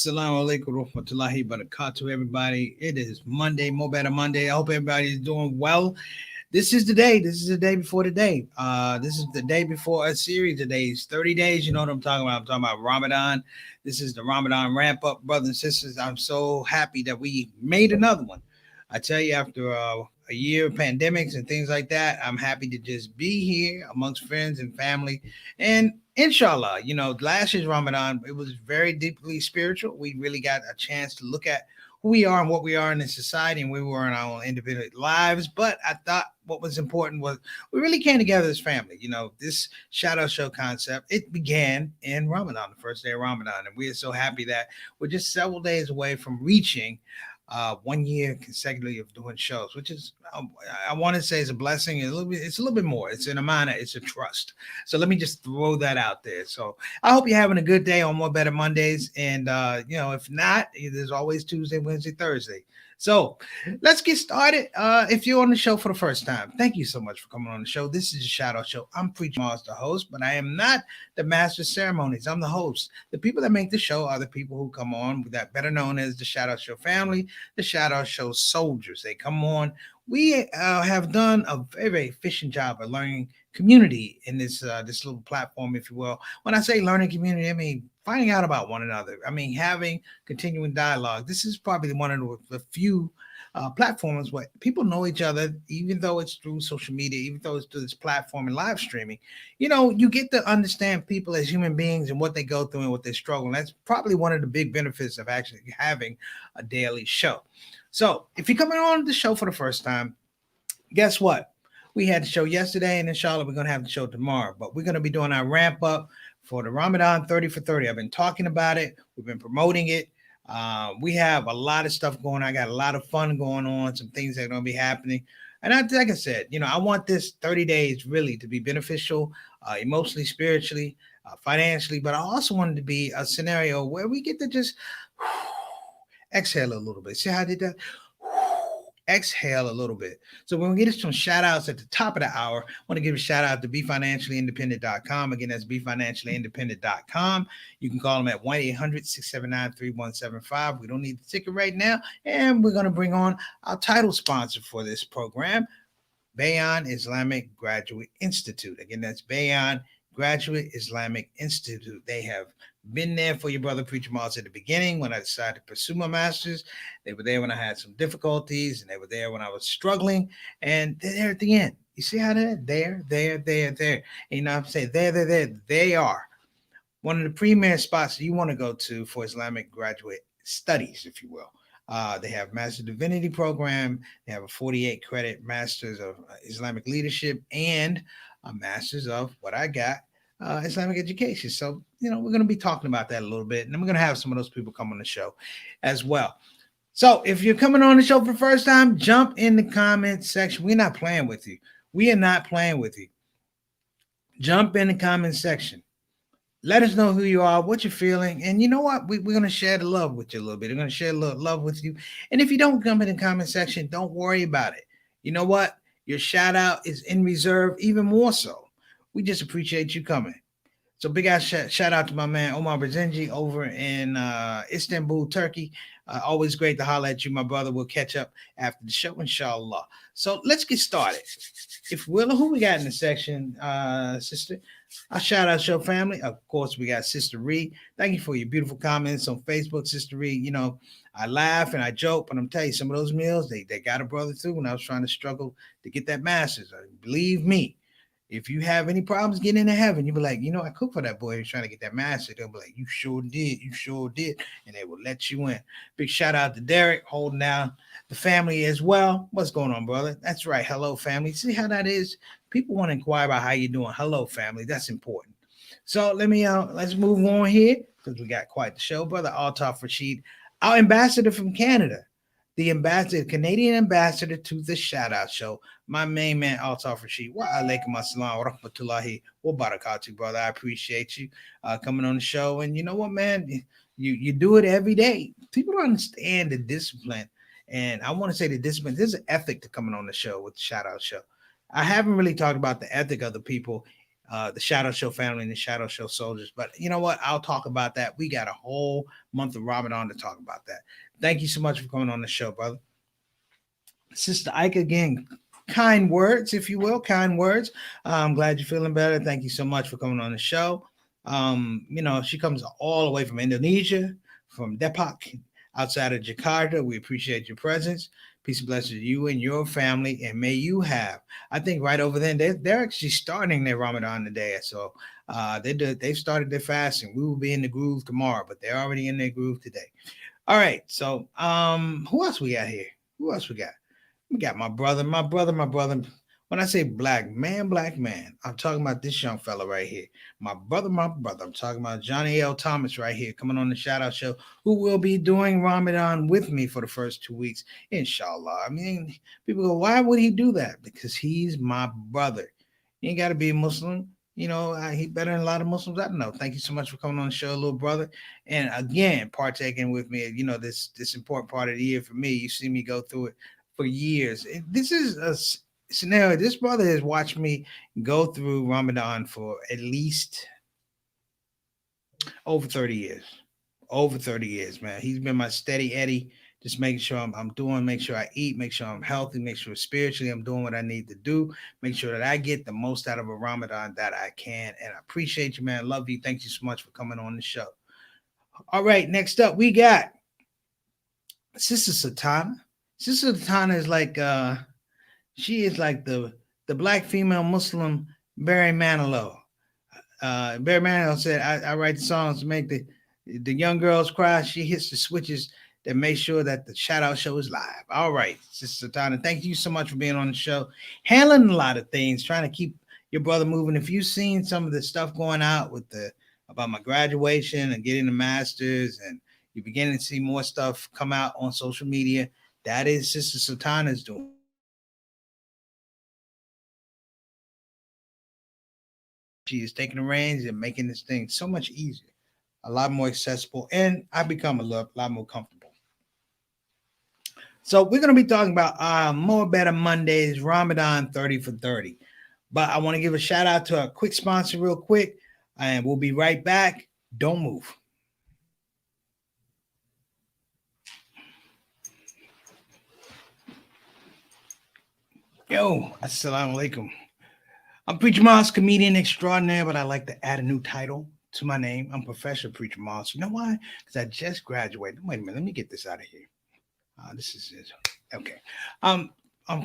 Assalamu alaikum warahmatullahi wabarakatuh, everybody. It is Monday, Mo Better Monday. I hope everybody is doing well. This is the day. This is the day before the day. This is the day before a series of days, 30 days. You know what I'm talking about. I'm talking about Ramadan. This is the Ramadan ramp up, brothers and sisters. I'm so happy that we made another one. I tell you, after a year of pandemics and things like that, I'm happy to just be here amongst friends and family. And inshallah, last year's Ramadan, it was very deeply spiritual. We really got a chance to look at who we are and what we are in this society and where we were in our own individual lives. But I thought what was important was we really came together as family. This shout out show concept, it began in Ramadan, the first day of Ramadan. And we are so happy that we're just several days away from reaching 1 year consecutively of doing shows, which is I want to say is a blessing. It's a little bit more. It's an amana. It's a trust. So let me just throw that out there. So I hope you're having a good day on More Better Mondays, and if not, there's always Tuesday, Wednesday, Thursday. So let's get started. If you're on the show for the first time, thank you so much for coming on the show. This is a shout out show. I'm Preacher Mars, the host, but I am not the master of ceremonies. I'm the host. The people that make the show are the people who come on, that better known as the shout out show family, the shout out show soldiers. They come on. We have done a very, very efficient job of learning community in this little platform, if you will. When I say learning community, I mean finding out about one another. I mean having continuing dialogue. This is probably one of the few platforms where people know each other, even though it's through social media, even though it's through this platform and live streaming. You get to understand people as human beings and what they go through and what they struggle. And that's probably one of the big benefits of actually having a daily show. So if you're coming on the show for the first time, guess what? We had the show yesterday, and inshallah, we're going to have the show tomorrow. But we're going to be doing our ramp up for the Ramadan 30 for 30. I've been talking about it. We've been promoting it. We have a lot of stuff going on. I got a lot of fun going on, some things that are going to be happening. And like I said, I want this 30 days really to be beneficial, emotionally, spiritually, financially. But I also want it to be a scenario where we get to just exhale a little bit. See how I did that? Exhale a little bit. So when we get some shout outs at the top of the hour, I want to give a shout out to BeFinanciallyIndependent.com. Again, that's BeFinanciallyIndependent.com. You can call them at 1-800-679-3175. We don't need the ticket right now. And we're going to bring on our title sponsor for this program, Bayan Islamic Graduate Institute. Again, that's Bayan Graduate Islamic Institute. They have been there for your brother Preacher Mars at the beginning when I decided to pursue my master's. They were there when I had some difficulties, and they were there when I was struggling, and they're there at the end. You see how they're there. And I'm saying there. They are one of the premier spots that you want to go to for Islamic graduate studies, if you will. They have Master Divinity program. They have a 48 credit Masters of Islamic Leadership and a Masters of what I got, Islamic education. So, we're going to be talking about that a little bit. And then we're going to have some of those people come on the show as well. So if you're coming on the show for the first time, jump in the comment section. We're not playing with you. We are not playing with you. Jump in the comment section. Let us know who you are, what you're feeling. And you know what? We're going to share the love with you a little bit. We're going to share a little love with you. And if you don't come in the comment section, don't worry about it. You know what? Your shout out is in reserve even more so. We just appreciate you coming. So big ass shout out to my man Omar Brzezinski over in Istanbul, Turkey. Always great to holler at you, my brother. We'll catch up after the show, inshallah. So let's get started. If Willa, who we got in the section, sister? Our shout out show family. Of course, we got Sister Ree. Thank you for your beautiful comments on Facebook, Sister Ree. I laugh and I joke, but I'm telling you, some of those meals, they got a brother through when I was trying to struggle to get that master's. Believe me. If you have any problems getting into heaven, you'll be like, I cooked for that boy who's trying to get that master. They'll be like, you sure did. And they will let you in. Big shout out to Derek holding down the family as well. What's going on, brother? That's right. Hello, family. See how that is? People want to inquire about how you're doing. Hello, family. That's important. So let's move on here because we got quite the show. Brother Altaf Rashid, our ambassador from Canada. The Canadian ambassador to the shout out show, my main man, Altaf Rashid. Wa alaikum assalam wa rahmatullahi wa barakatuh, brother. I appreciate you coming on the show. And you know what, man? You do it every day. People don't understand the discipline. And I want to say the discipline, there's an ethic to coming on the show with the shout out show. I haven't really talked about the ethic of the people the Shadow Show family and the Shadow Show soldiers. But you know what? I'll talk about that. We got a whole month of Ramadan to talk about that. Thank you so much for coming on the show, brother. Sister Ike again, kind words, if you will, kind words. I'm glad you're feeling better. Thank you so much for coming on the show. She comes all the way from Indonesia, from Depok, outside of Jakarta. We appreciate your presence. Peace and blessings to you and your family, and may you have. I think right over there, they're actually starting their Ramadan today, so they've started their fasting. We will be in the groove tomorrow, but they're already in their groove today. All right, so who else we got here? Who else we got? We got my brother. When I say black man, I'm talking about this young fella right here. My brother. I'm talking about Johnny L. Thomas right here, coming on the Shout Out Show, who will be doing Ramadan with me for the first 2 weeks, inshallah. I mean, people go, why would he do that? Because he's my brother. You ain't got to be a Muslim. He better than a lot of Muslims I know. Thank you so much for coming on the show, little brother. And again, partaking with me, this important part of the year for me. You see me go through it for years. This is a scenario. This brother has watched me go through Ramadan for at least over 30 years. Over 30 years, man. He's been my steady Eddie, just making sure I'm doing, make sure I eat, make sure I'm healthy, make sure spiritually I'm doing what I need to do, make sure that I get the most out of a Ramadan that I can. And I appreciate you, man. Love you. Thank you so much for coming on the show. All right, next up, we got Sister Satana. Sister Satana is like she is like the black female Muslim Barry Manilow. Barry Manilow said, I write the songs to make the young girls cry. She hits the switches that make sure that the Shout Out Show is live. All right, Sister Satana, thank you so much for being on the show, handling a lot of things, trying to keep your brother moving. If you've seen some of the stuff going out about my graduation and getting the master's, and you're beginning to see more stuff come out on social media, that is Sister Satana's doing. She is taking the reins and making this thing so much easier, a lot more accessible, and I become a lot more comfortable. So we're going to be talking about More Better Mondays, Ramadan 30 for 30. But I want to give a shout out to a quick sponsor real quick, and we'll be right back. Don't move. Yo, assalamu alaikum. I'm Preacher Moss, comedian extraordinaire, but I like to add a new title to my name. I'm Professor Preacher Moss. You know why? Because I just graduated. Wait a minute, let me get this out of here. This is it. Okay. I'm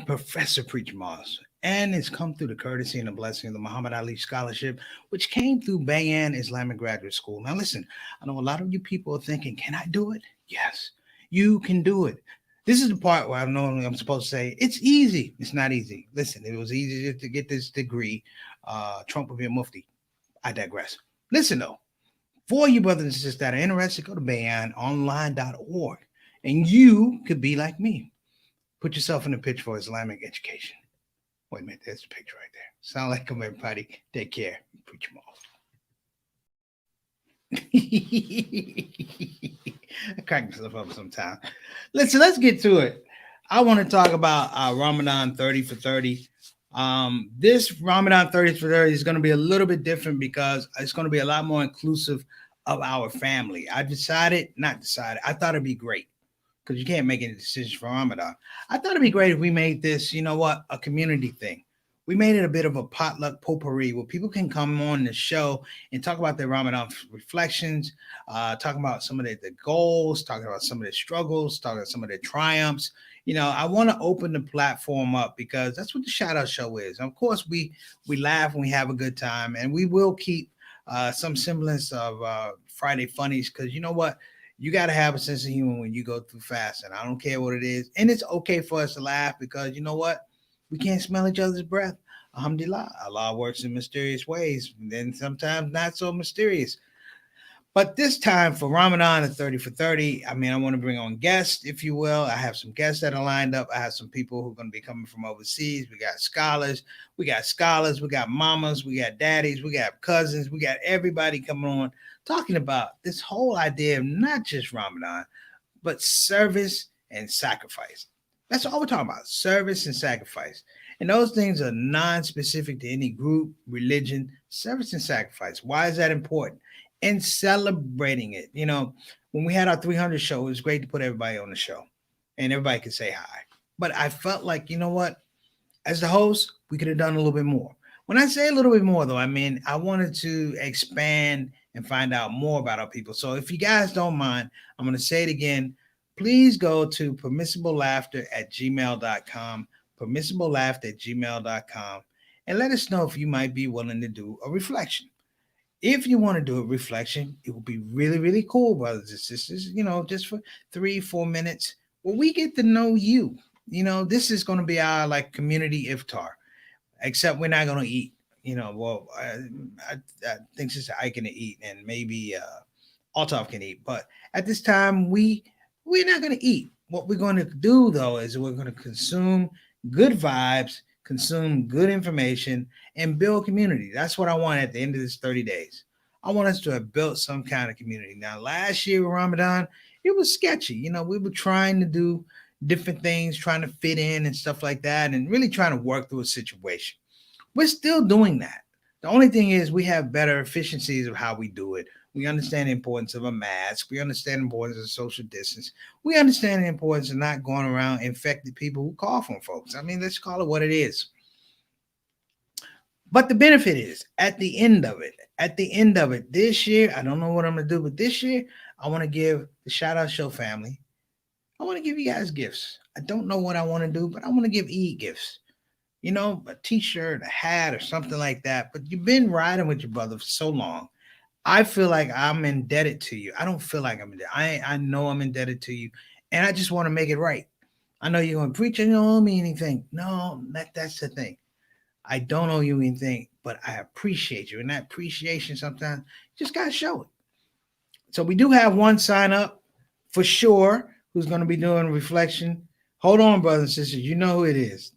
Professor Preacher Moss, and it's come through the courtesy and the blessing of the Muhammad Ali Scholarship, which came through Bayan Islamic Graduate School. Now, listen, I know a lot of you people are thinking, can I do it? Yes, you can do it. This is the part where I'm supposed to say it's easy. It's not easy. Listen, it was easy to get this degree. Trump would be a mufti. I digress. Listen, though, for you brothers and sisters that are interested, go to bayanonline.org, and you could be like me. Put yourself in the picture for Islamic education. Wait a minute, there's a picture right there. Sound like everybody. Take care. Preach them off. I crack myself up sometimes. Listen, let's get to it. I want to talk about Ramadan 30 for 30. This Ramadan 30 for 30 is going to be a little bit different because it's going to be a lot more inclusive of our family. I thought it'd be great because you can't make any decisions for Ramadan. I thought it'd be great if we made this, a community thing. We made it a bit of a potluck potpourri where people can come on the show and talk about their Ramadan reflections, talk about some of the goals, talking about some of the struggles, talking about some of the triumphs. I want to open the platform up because that's what the Shout Out Show is. And of course, we laugh and we have a good time, and we will keep some semblance of Friday funnies because you know what? You got to have a sense of humor when you go through fasting. I don't care what it is. And it's okay for us to laugh because you know what? We can't smell each other's breath. Alhamdulillah. Allah works in mysterious ways, and then sometimes not so mysterious. But this time for Ramadan at 30 for 30, I want to bring on guests, if you will. I have some guests that are lined up. I have some people who are going to be coming from overseas. We got scholars, we got mamas, we got daddies, we got cousins, we got everybody coming on talking about this whole idea of not just Ramadan, but service and sacrifice. That's all we're talking about: service and sacrifice. And those things are non-specific to any group, religion. Service and sacrifice. Why is that important? And celebrating it. When we had our 300 show, it was great to put everybody on the show, and everybody could say hi. But I felt like, you know what? As the host, we could have done a little bit more. When I say a little bit more, though, I mean I wanted to expand and find out more about our people. So if you guys don't mind, I'm going to say it again. Please go to permissiblelaughter@gmail.com, permissiblelaughter@gmail.com, and let us know if you might be willing to do a reflection. If you want to do a reflection, it will be really, really cool, brothers and sisters, just for 3, 4 minutes. Well, we get to know you. This is going to be our like community iftar, except we're not going to eat. Well, I think Sister I can eat, and maybe Altaf can eat. But at this time, we're not going to eat. What we're going to do, though, is we're going to consume good vibes, consume good information, and build community. That's what I want at the end of this 30 days. I want us to have built some kind of community. Now, last year with Ramadan, it was sketchy. We were trying to do different things, trying to fit in and stuff like that, and really trying to work through a situation. We're still doing that. The only thing is we have better efficiencies of how we do it. We understand the importance of a mask. We understand the importance of social distance. We understand the importance of not going around infected people who cough on folks. I mean, let's call it what it is. But the benefit is at the end of it, this year, I don't know what I'm going to do, but this year, I want to give the Shout Out Show family, I want to give you guys gifts. I don't know what I want to do, but I want to give gifts. A t-shirt, a hat, or something like that. But you've been riding with your brother for so long. I feel like I'm indebted to you. I don't feel like I'm indebted. I know I'm indebted to you, and I just want to make it right. I know you're going to preach and you don't owe me anything. No, that's the thing. I don't owe you anything, but I appreciate you. And that appreciation sometimes you just got to show it. So we do have one sign up for sure who's going to be doing reflection. Hold on, brothers and sisters. You know who it is.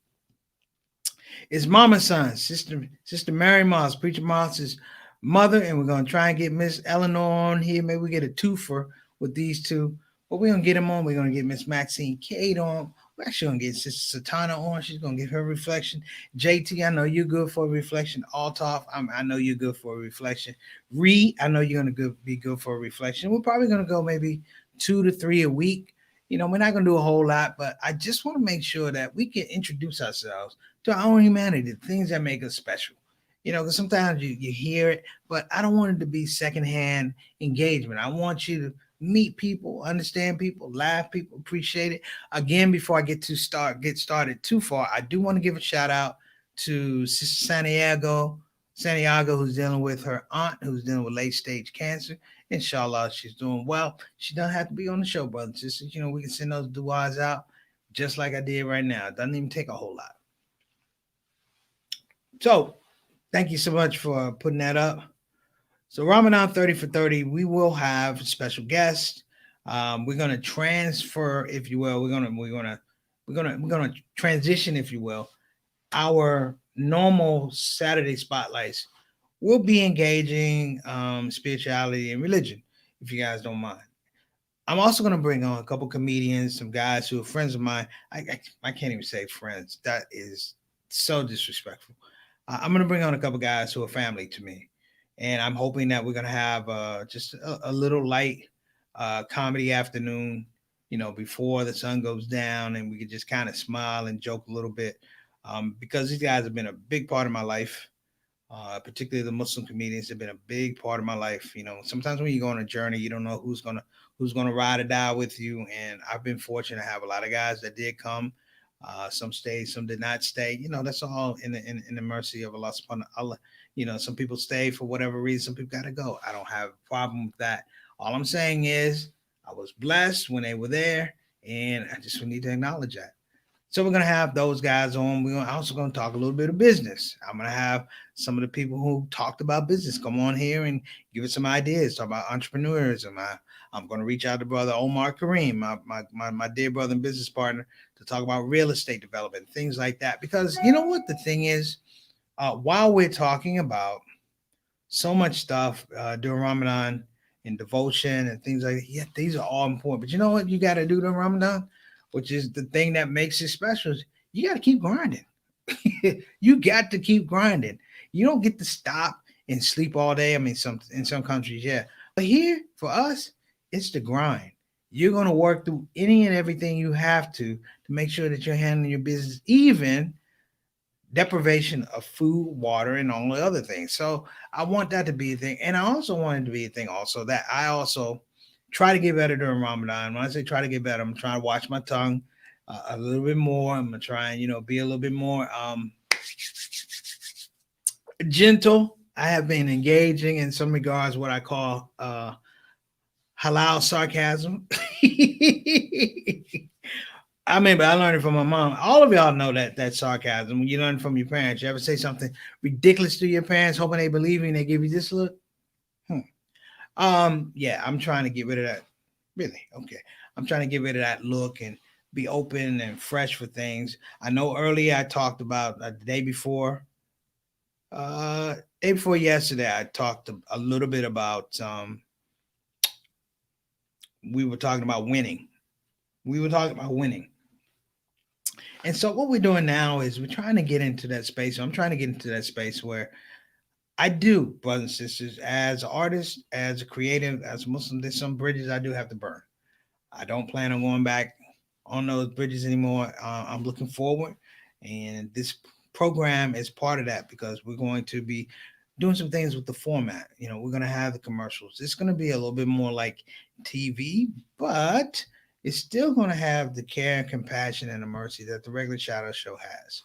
It's Mama's son, Sister Mary Moss, Preacher Moss's mother, and we're gonna try and get Miss Eleanor on here. Maybe we get a twofer with these two. But we're gonna get them on. We're gonna get Miss Maxine Kate on. We're actually gonna get Sister Satana on. She's gonna give her reflection. JT, I know you're good for a reflection. Altoff, I know you're good for a reflection. Ree, I know you're gonna be good for a reflection. We're probably gonna go maybe 2 to 3 a week. We're not gonna do a whole lot, but I just want to make sure that we can introduce ourselves to our own humanity, the things that make us special. Because sometimes you hear it, but I don't want it to be secondhand engagement. I want you to meet people, understand people, laugh people, appreciate it. Again, before I get started too far, I do want to give a shout out to Sister Santiago, who's dealing with her aunt, who's dealing with late stage cancer. Inshallah, she's doing well. She doesn't have to be on the show, brothers and sisters. We can send those du'as out just like I did right now. It doesn't even take a whole lot. So, thank you so much for putting that up. So, Ramadan 30 for 30, we will have special guests. We're going to transfer, if you will. We're gonna transition, if you will. Our normal Saturday spotlights will be engaging spirituality and religion, if you guys don't mind. I'm also going to bring on a couple comedians, some guys who are friends of mine. I can't even say friends. That is so disrespectful. I'm going to bring on a couple guys who are family to me. And I'm hoping that we're going to have just a little light comedy afternoon, before the sun goes down, and we could just kind of smile and joke a little bit, because these guys have been a big part of my life. Particularly the Muslim comedians have been a big part of my life. Sometimes when you go on a journey, you don't know who's gonna ride or die with you. And I've been fortunate to have a lot of guys that did come. Some stayed, some did not stay. That's all in the mercy of Allah subhanahu wa ta'ala. Some people stay for whatever reason, some people gotta go. I don't have a problem with that. All I'm saying is I was blessed when they were there, and I just need to acknowledge that. So we're going to have those guys on. We're also going to talk a little bit of business. I'm going to have some of the people who talked about business come on here and give us some ideas, talk about entrepreneurism. I'm going to reach out to brother Omar Kareem, my dear brother and business partner, to talk about real estate development, things like that. Because you know what the thing is? While we're talking about so much stuff during Ramadan and devotion and things like that, yeah, these are all important. But you know what you got to do during Ramadan? which is the thing that makes it special. Is you got to keep grinding. You got to keep grinding. You don't get to stop and sleep all day. I mean, some in some countries, yeah, but here for us, it's the grind. You're gonna work through any and everything you have to make sure that you're handling your business, even deprivation of food, water, and all the other things. So I want that to be a thing, and I also want it to be a thing also that I also try to get better during Ramadan. When I say try to get better, I'm trying to watch my tongue a little bit more. I'm gonna try and be a little bit more gentle. I have been engaging in some regards what I call halal sarcasm. I mean, but I learned it from my mom. All of y'all know that sarcasm. When you learn from your parents, you ever say something ridiculous to your parents, hoping they believe you, and they give you this look. Hmm. Yeah, I'm trying to get rid of that. Really, okay. I'm trying to get rid of that look and be open and fresh for things. I know earlier I talked about the uh, day before yesterday. I talked a little bit about. We were talking about winning. We were talking about winning. And so what we're doing now is we're trying to get into that space. I'm trying to get into that space where I do, brothers and sisters, as an artist, as a creative, as a Muslim, there's some bridges I do have to burn. I don't plan on going back on those bridges anymore. I'm looking forward, and this program is part of that because we're going to be doing some things with the format. We're going to have the commercials. It's going to be a little bit more like TV, but it's still going to have the care and compassion and the mercy that the regular Shadow Show has.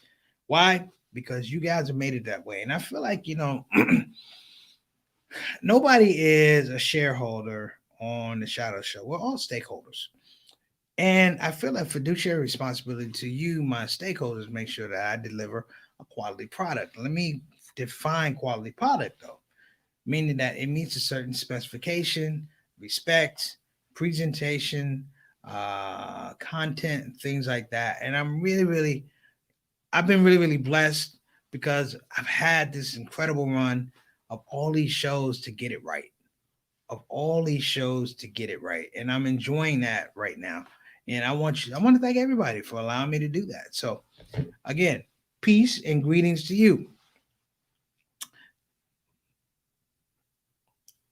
Why? Because you guys have made it that way. And I feel like, nobody is a shareholder on the Shadow Show. We're all stakeholders. And I feel like fiduciary responsibility to you, my stakeholders, make sure that I deliver a quality product. Let me define quality product though, meaning that it meets a certain specification, respect, presentation, content, and things like that. And I've been really, really blessed because I've had this incredible run of all these shows to get it right of all these shows to get it right. And I'm enjoying that right now. And I want to thank everybody for allowing me to do that. So again, peace and greetings to you.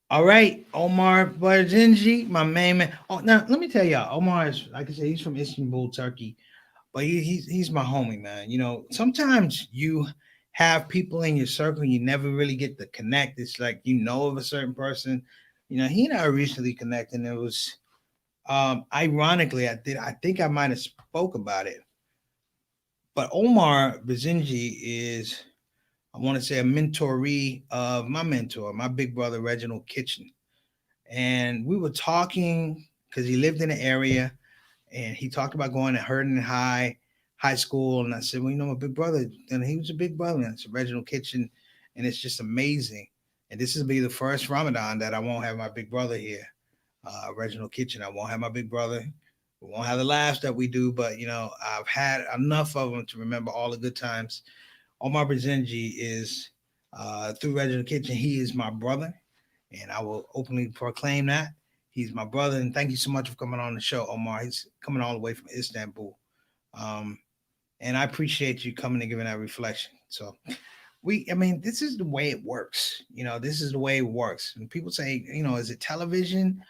All right, Omar Barzinji, my main man. Oh, now let me tell y'all, Omar is, like I said, he's from Istanbul, Turkey, but he's my homie, man. Sometimes you have people in your circle you never really get to connect. It's like of a certain person. He and I recently connected, and it was ironically, I think I might have spoke about it, but Omar Bazinji is, I want to say, a mentoree of my mentor, my big brother Reginald Kitchen, and we were talking because he lived in the area, and he talked about going to Hurden High School, and I said, well, my big brother, and he was a big brother, and it's Reginald Kitchen, and it's just amazing. And this will be the first Ramadan that I won't have my big brother here, Reginald Kitchen. I won't have my big brother. We won't have the laughs that we do, but I've had enough of them to remember all the good times. Omar Bazenji is through Reginald Kitchen. He is my brother, and I will openly proclaim that he's my brother. And thank you so much for coming on the show, Omar. He's coming all the way from Istanbul, um, and I appreciate you coming and giving that reflection. So I mean, this is the way it works. This is the way it works. And people say, is it television?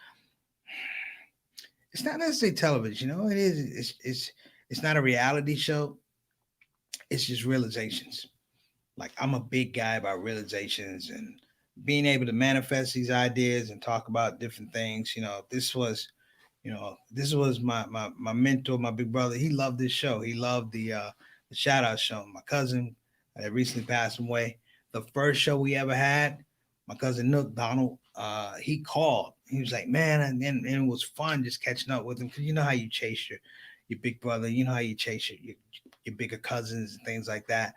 It's not necessarily television. It is. It's not a reality show. It's just realizations. Like I'm a big guy about realizations and being able to manifest these ideas and talk about different things. This was my mentor, my big brother. He loved this show. He loved the shout out show. My cousin that recently passed away. The first show we ever had, my cousin Nook Donald, he called. He was like, man, and it was fun just catching up with him because you know how you chase your big brother, you know how you chase your bigger cousins and things like that.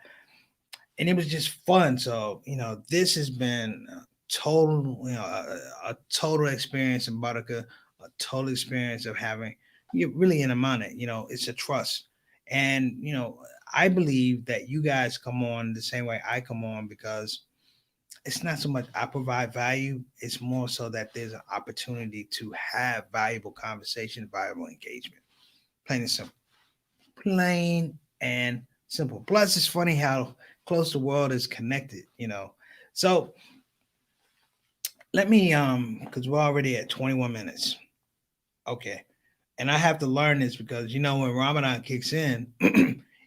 And it was just fun. So this has been a total experience in Baraka, a total experience of having you really in a minute. It's a trust, and I believe that you guys come on the same way I come on because it's not so much I provide value; it's more so that there's an opportunity to have valuable conversation, valuable engagement. Plain and simple. Plain and simple. Plus, it's funny how close the world is connected, So let me because we're already at 21 minutes. Okay. And I have to learn this because when Ramadan kicks in,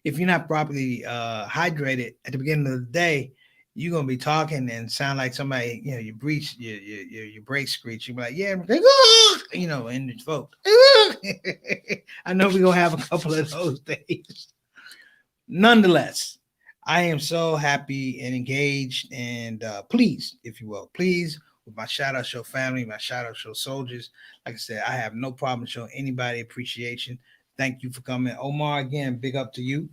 if you're not properly hydrated at the beginning of the day, you're gonna be talking and sound like somebody, you breach your brake screech. You be like, yeah, in the throat. I know we're gonna have a couple of those days. Nonetheless, I am so happy and engaged and pleased, if you will, pleased with my shout out show family, my shout out show soldiers. Like I said, I have no problem showing anybody appreciation. Thank you for coming. Omar, again, big up to you.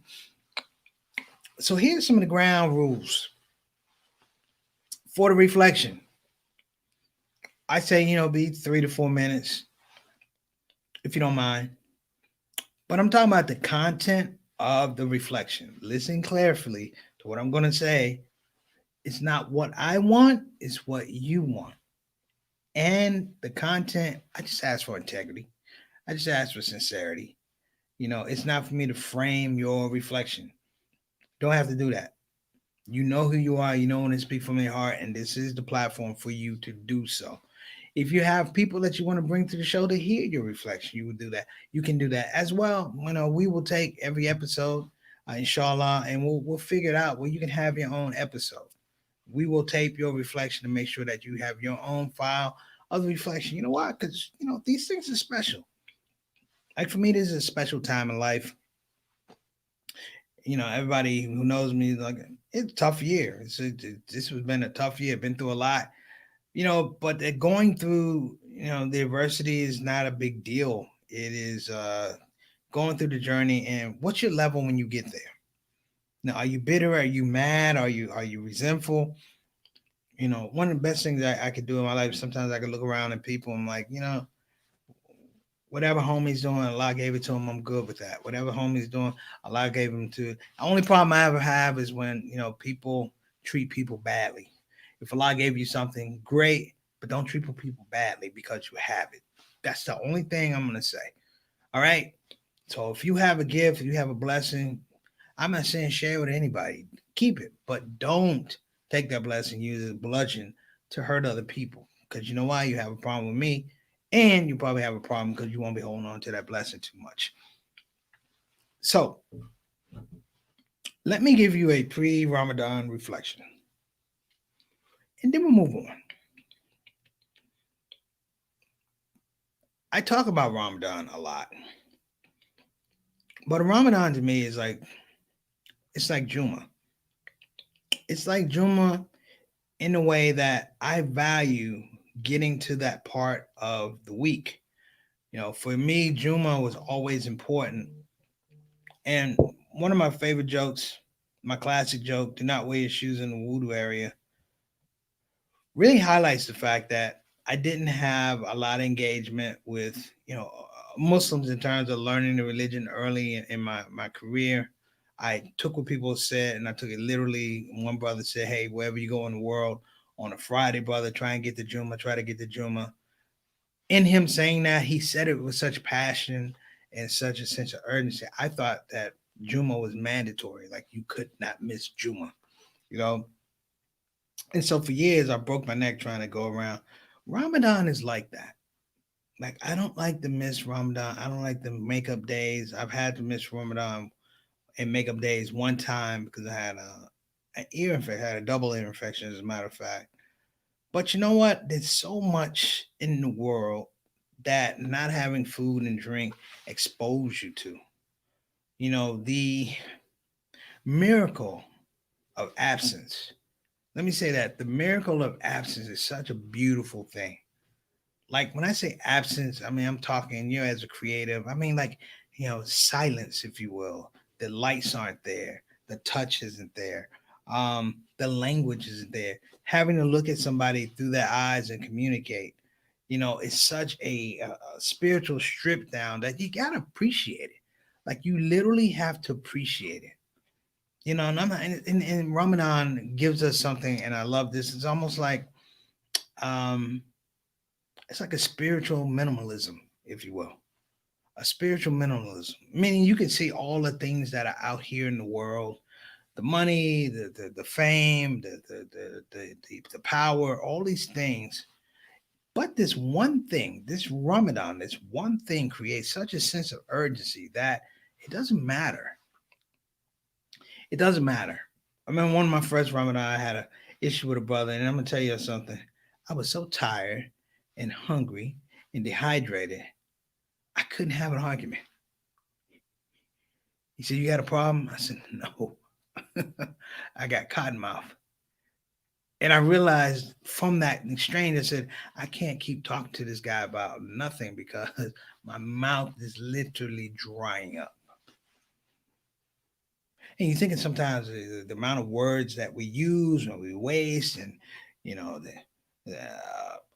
So here's some of the ground rules for the reflection. I say, be 3 to 4 minutes, if you don't mind. But I'm talking about the content of the reflection. Listen carefully to what I'm going to say. It's not what I want, it's what you want. And the content, I just ask for integrity. I just ask for sincerity. It's not for me to frame your reflection. Don't have to do that. You know who you are, you know when to speak from your heart, and this is the platform for you to do so. If you have people that you want to bring to the show to hear your reflection, you will do that. You can do that as well. We will take every episode, inshallah, and we'll figure it out where you can have your own episode. We will tape your reflection to make sure that you have your own file of the reflection. You know why? Because these things are special. Like for me, this is a special time in life. Everybody who knows me, like, it's a tough year. This has been a tough year. Been through a lot. But going through, the adversity is not a big deal. It is going through the journey. And what's your level when you get there? Now, are you bitter? Are you mad? Are you resentful? One of the best things I could do in my life, sometimes I could look around at people and I'm like, whatever homie's doing, Allah gave it to him, I'm good with that. Whatever homie's doing, Allah gave him to. The only problem I ever have is when, people treat people badly. If Allah gave you something, great, but don't treat people badly because you have it. That's the only thing I'm going to say. All right? So if you have a gift, if you have a blessing, I'm not saying share it with anybody. Keep it, but don't take that blessing, use it as a bludgeon to hurt other people. Because you know why? You have a problem with me, and you probably have a problem because you won't be holding on to that blessing too much. So let me give you a pre-Ramadan reflection. And then we'll move on. I talk about Ramadan a lot. But Ramadan to me is it's like Juma. It's like Juma in a way that I value getting to that part of the week. For me, Juma was always important. And one of my favorite jokes, my classic joke, do not wear your shoes in the wudu area, really highlights the fact that I didn't have a lot of engagement with, Muslims in terms of learning the religion early in my career. I took what people said and I took it literally. One brother said, hey, wherever you go in the world on a Friday, brother, try and get the Juma, try to get the Juma. In him saying that, he said it with such passion and such a sense of urgency. I thought that Juma was mandatory. Like you could not miss Juma, And so for years, I broke my neck trying to go around. Ramadan is like that. Like I don't like to miss Ramadan. I don't like the makeup days. I've had to miss Ramadan and makeup days one time because I had an ear infection. I had a double ear infection, as a matter of fact. But you know what? There's so much in the world that not having food and drink expose you to. The miracle of absence. Let me say that the miracle of absence is such a beautiful thing. Like when I say absence, I mean, I'm talking, as a creative, I mean, like, silence, if you will. The lights aren't there, the touch isn't there, the language isn't there. Having to look at somebody through their eyes and communicate, it's such a spiritual strip down that you got to appreciate it. Like you literally have to appreciate it. And I'm not, and Ramadan gives us something, and I love this. It's almost like, it's like a spiritual minimalism, if you will. a spiritual minimalism, meaning you can see all the things that are out here in the world, the money, the fame, the power, all these things. But this one thing, this Ramadan, this one thing creates such a sense of urgency that it doesn't matter. It doesn't matter. I remember one of my first Ramadan, I had a issue with a brother, and I'm gonna tell you something. I was so tired and hungry and dehydrated, I couldn't have an argument. He said, "You got a problem?" I said, "No, I got cotton mouth." And I realized from that exchange, I said, I can't keep talking to this guy about nothing because my mouth is literally drying up. And you're thinking sometimes the amount of words that we use and we waste, and the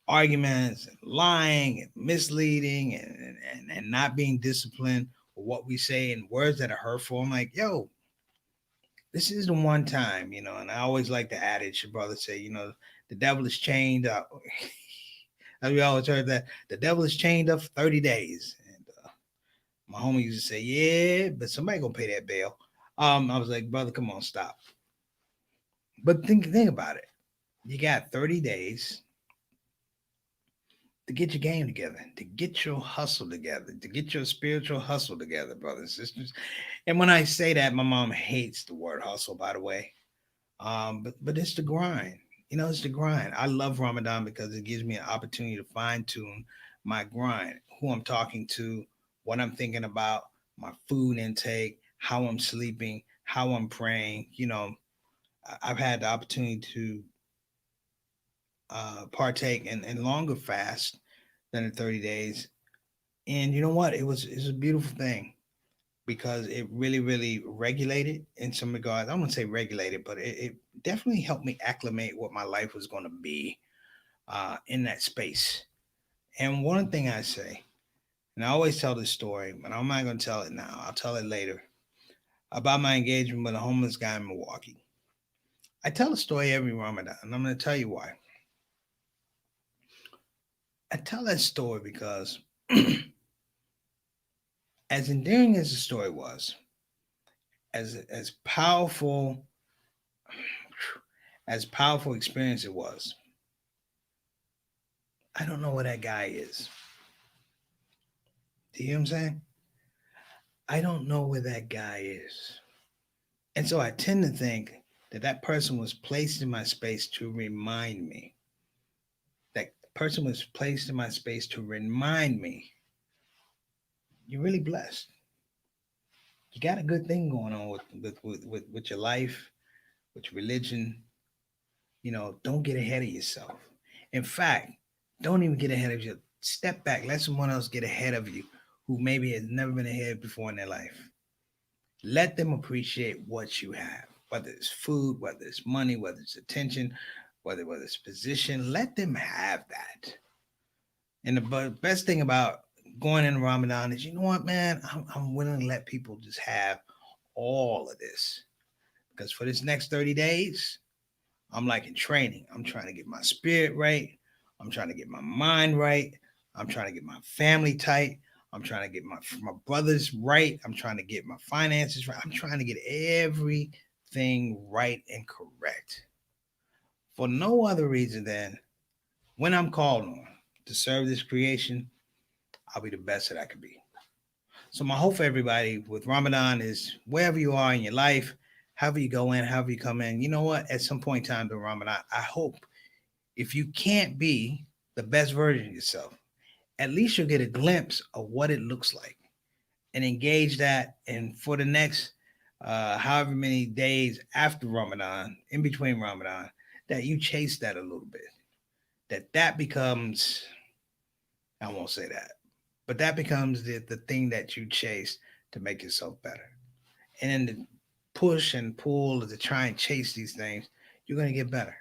arguments and lying and misleading and not being disciplined for what we say and words that are hurtful. I'm like, yo, this is the one time, and I always like the adage your brother say, the devil is chained up. As we always heard that the devil is chained up for 30 days. And my homie used to say, yeah, but somebody gonna pay that bail. I was like, brother, come on, stop. But think about it. You got 30 days to get your game together, to get your hustle together, to get your spiritual hustle together, brothers and sisters. And when I say that, my mom hates the word hustle, by the way. But it's the grind. It's the grind. I love Ramadan because it gives me an opportunity to fine tune my grind, who I'm talking to, what I'm thinking about, my food intake, how I'm sleeping, how I'm praying. I've had the opportunity to partake in longer fast than the 30 days. And you know what? It's a beautiful thing because it really regulated in some regards. I wouldn't say regulated, but it definitely helped me acclimate what my life was going to be in that space. And one thing I say, and I always tell this story, but I'm not going to tell it now. I'll tell it later about my engagement with a homeless guy in Milwaukee. I tell a story every Ramadan, and I'm going to tell you why. I tell that story because, as endearing as the story was, as powerful experience it was, I don't know where that guy is. Do you hear what I'm saying? I don't know where that guy is. And so I tend to think that that person was placed in my space to remind me. That person was placed in my space to remind me you're really blessed. You got a good thing going on with your life, with your religion. Don't get ahead of yourself. In fact, don't even get ahead of you. Step back. Let someone else get ahead of you who maybe has never been ahead before in their life. Let them appreciate what you have, whether it's food, whether it's money, whether it's attention, whether it's position. Let them have that. And the best thing about going in Ramadan is, you know what, man, I'm willing to let people just have all of this because for this next 30 days, I'm like in training. I'm trying to get my spirit right. I'm trying to get my mind right. I'm trying to get my family tight. I'm trying to get my brothers right. I'm trying to get my finances right. I'm trying to get everything right and correct for no other reason than when I'm called on to serve this creation, I'll be the best that I can be. So my hope for everybody with Ramadan is wherever you are in your life, however you go in, however you come in, you know what? At some point in time during Ramadan, I hope if you can't be the best version of yourself, at least you'll get a glimpse of what it looks like and engage that. And for the next however many days after Ramadan, in between Ramadan, that you chase that a little bit. That becomes, I won't say that, but that becomes the thing that you chase to make yourself better. And then the push and pull to try and chase these things, you're going to get better.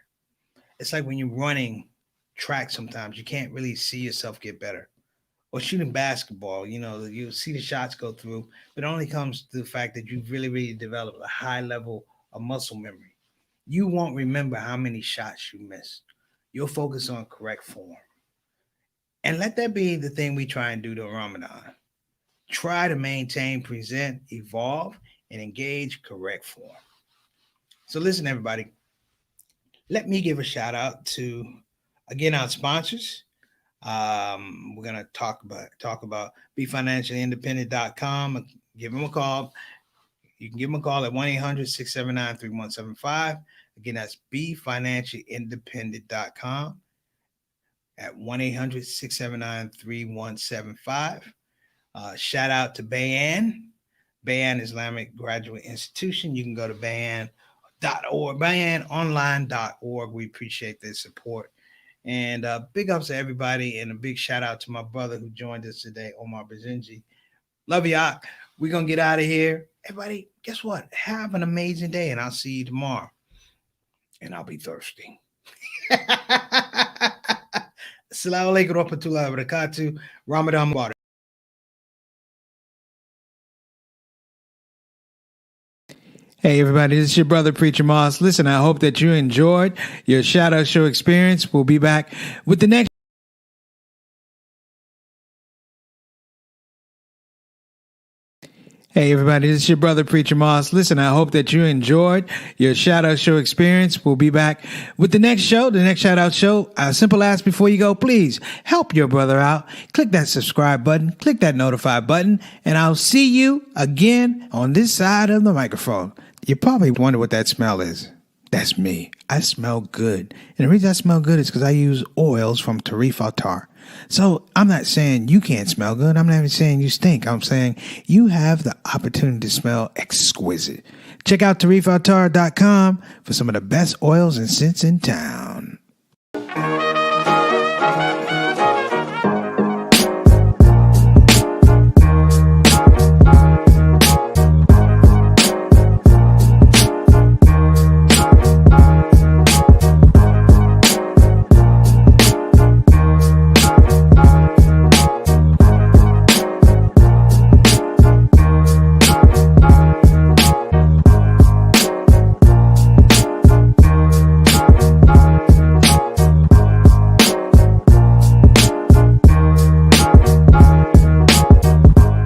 It's like when you're running track sometimes, you can't really see yourself get better. Or shooting basketball, you see the shots go through, but it only comes to the fact that you've really developed a high level of muscle memory. You won't remember how many shots you missed. You'll focus on correct form. And let that be the thing we try and do to Ramadan. try to maintain, present, evolve, and engage correct form. So listen, everybody, let me give a shout out to, again, our sponsors. We're gonna talk about BeFinanciallyIndependent.com. Give them a call. You can give them a call at 1-800-679-3175. Again, that's BeFinanciallyIndependent.com at 1-800-679-3175. Shout out to Bayan Islamic Graduate Institution. You can go to bayan.org, bayanonline.org. We appreciate their support. And big ups to everybody, and a big shout out to my brother who joined us today, Omar Bazinji. Love you, Ak. We're going to get out of here. Everybody, guess what? Have an amazing day, and I'll see you tomorrow. And I'll be thirsty. Assalamu alaikum warahmatullahi wabarakatuh. Ramadan Mubarak. Hey everybody, this is your brother Preacher Moss. Listen, I hope that you enjoyed your ShOUT show experience. We'll be back with the next. Hey everybody, this is your brother Preacher Moss. Listen, I hope that you enjoyed your ShOUT show experience. We'll be back with the next show, the next ShOUT show. A simple ask before you go, please help your brother out. Click that subscribe button, click that notify button, and I'll see you again on this side of the microphone. You probably wonder what that smell is. That's me. I smell good. And the reason I smell good is because I use oils from Tarif Attar. So I'm not saying you can't smell good. I'm not even saying you stink. I'm saying you have the opportunity to smell exquisite. Check out tarifattar.com for some of the best oils and scents in town.